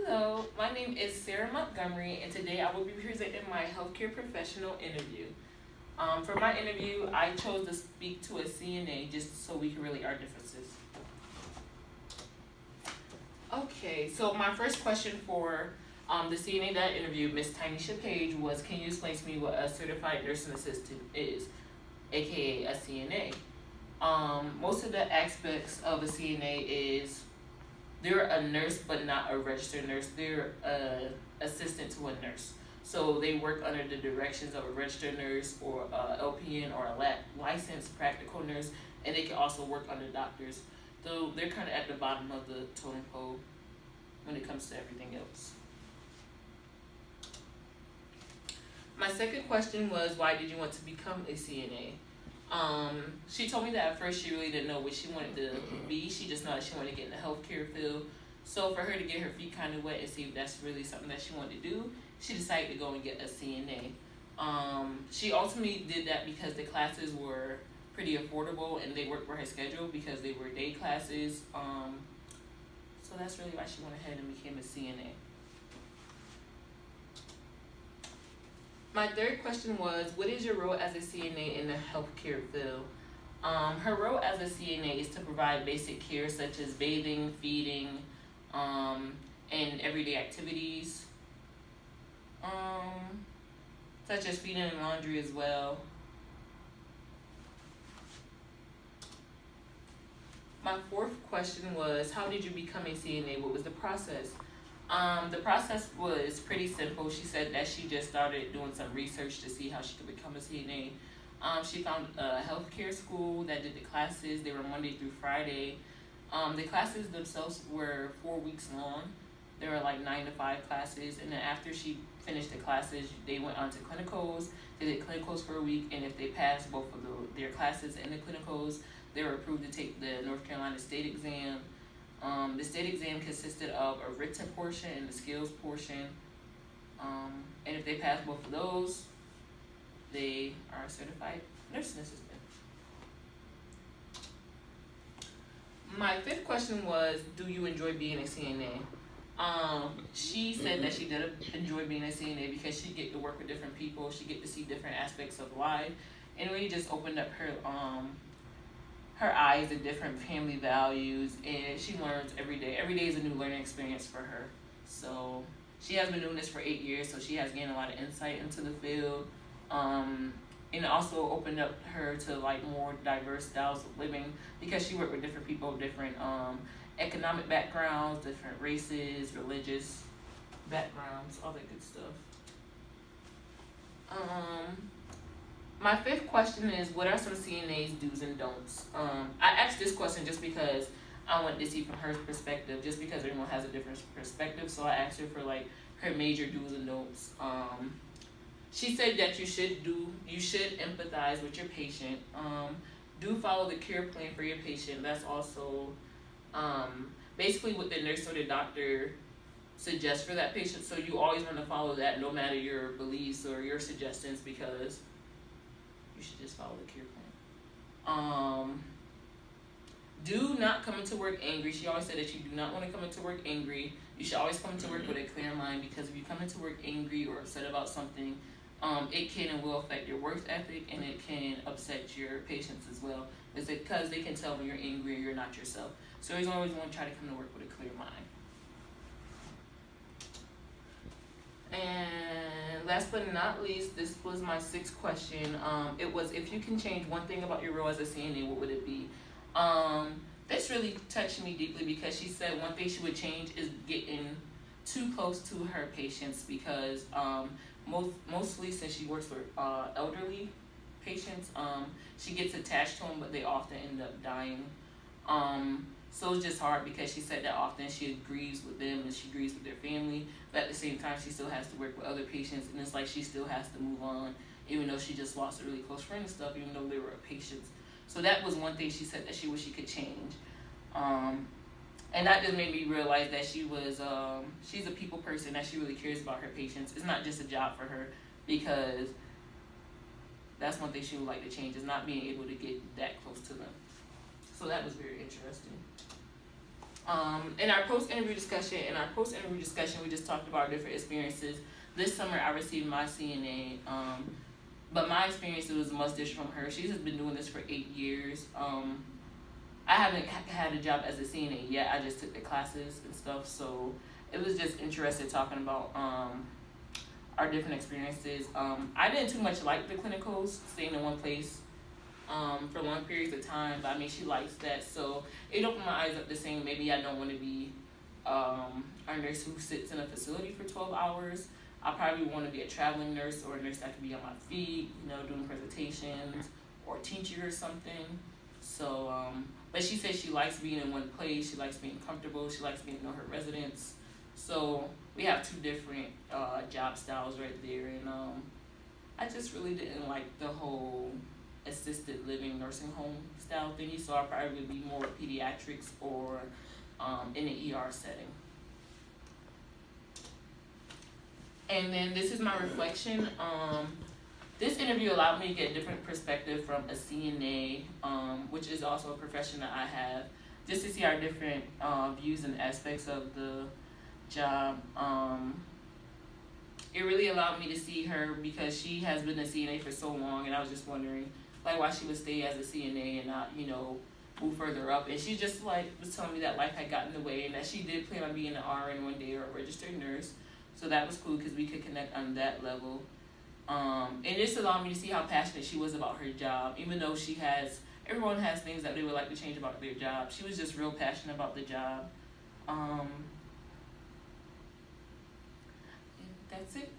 Hello, my name is Sarah Montgomery, and today I will be presenting my healthcare professional interview. For my interview, I chose to speak to a CNA just so we can relate our differences. Okay, so my first question for the CNA that I interviewed, Miss Tynesha Page, was can you explain to me what a certified nursing assistant is, aka a CNA? Most of the aspects of a CNA is they're a nurse but not a registered nurse. They're a assistant to a nurse. So they work under the directions of a registered nurse or a LPN or a licensed practical nurse, and they can also work under doctors. So they're kind of at the bottom of the totem pole when it comes to everything else. My second question was, why did you want to become a CNA? She told me that at first she really didn't know what she wanted to be. She just knew that she wanted to get in the healthcare field. So for her to get her feet kind of wet and see if that's really something that she wanted to do, she decided to go and get a CNA. She ultimately did that because the classes were pretty affordable and they worked for her schedule because they were day classes. So that's really why she went ahead and became a CNA. My third question was, what is your role as a CNA in the healthcare field? Her role as a CNA is to provide basic care such as bathing, feeding, and everyday activities, such as feeding and laundry as well. My fourth question was, how did you become a CNA? What was the process? The process was pretty simple. She said that she just started doing some research to see how she could become a CNA. She found a healthcare school that did the classes. They were Monday through Friday. The classes themselves were 4 weeks long. There were like 9 to 5 classes, and then after she finished the classes, they went on to clinicals. They did clinicals for a week, and if they passed both of their classes and the clinicals, they were approved to take the North Carolina state exam. The state exam consisted of a written portion and the skills portion. And if they pass both of those, they are a certified nursing assistant. My fifth question was, do you enjoy being a CNA? She said that she did enjoy being a CNA because she get to work with different people. She get to see different aspects of life, and really just opened up her eyes to different family values, and she learns every day. Every day is a new learning experience for her. So she has been doing this for 8 years, so she has gained a lot of insight into the field. And it also opened up her to like more diverse styles of living because she worked with different people, different economic backgrounds, different races, religious backgrounds, all that good stuff. My fifth question is, what are some CNA's do's and don'ts? I asked this question just because I wanted to see from her perspective, just because everyone has a different perspective. So I asked her for like her major do's and don'ts. She said that you should empathize with your patient. Do follow the care plan for your patient. That's also basically what the nurse or the doctor suggests for that patient. So you always want to follow that, no matter your beliefs or your suggestions, because you should just follow the care plan. Do not come into work angry. She always said that you do not want to come into work angry. You should always come into work with a clear mind, because if you come into work angry or upset about something, it can and will affect your work ethic, and it can upset your patients as well. It's because they can tell when you're angry or you're not yourself. So you always want to try to come to work with a clear mind. And last but not least, this was my sixth question. It was, if you can change one thing about your role as a CNA, what would it be? This really touched me deeply because she said one thing she would change is getting too close to her patients, because mostly since she works with elderly patients, she gets attached to them, but they often end up dying. So it's just hard because she said that often she agrees with them and she agrees with their family, but at the same time she still has to work with other patients, and it's like she still has to move on, even though she just lost a really close friend and stuff, even though they were patients. So that was one thing she said that she wished she could change. And that just made me realize that she's a people person, that she really cares about her patients. It's not just a job for her, because that's one thing she would like to change, is not being able to get that close to them. So that was very interesting. In our post-interview discussion, we just talked about our different experiences. This summer, I received my CNA, but my experience was much different from her. She's just been doing this for 8 years. I haven't had a job as a CNA yet. I just took the classes and stuff, so it was just interested talking about our different experiences. I didn't too much like the clinicals, staying in one place for long periods of time, but I mean, she likes that, so it opened my eyes up to saying maybe I don't want to be a nurse who sits in a facility for 12 hours. I probably want to be a traveling nurse or a nurse that can be on my feet, doing presentations or teaching or something. So, but she says she likes being in one place. She likes being comfortable. She likes being her residents. So we have two different job styles right there, and I just really didn't like the whole assisted living nursing home style thingy. So I probably would be more pediatrics or in an ER setting. And then this is my reflection. This interview allowed me to get a different perspective from a CNA, which is also a profession that I have, just to see our different views and aspects of the job. It really allowed me to see her because she has been a CNA for so long, and I was just wondering why she would stay as a CNA and not, move further up. And she just was telling me that life had gotten in the way and that she did plan on being an RN one day or a registered nurse. So that was cool because we could connect on that level. And this allowed me to see how passionate she was about her job, even though everyone has things that they would like to change about their job. She was just real passionate about the job. And that's it.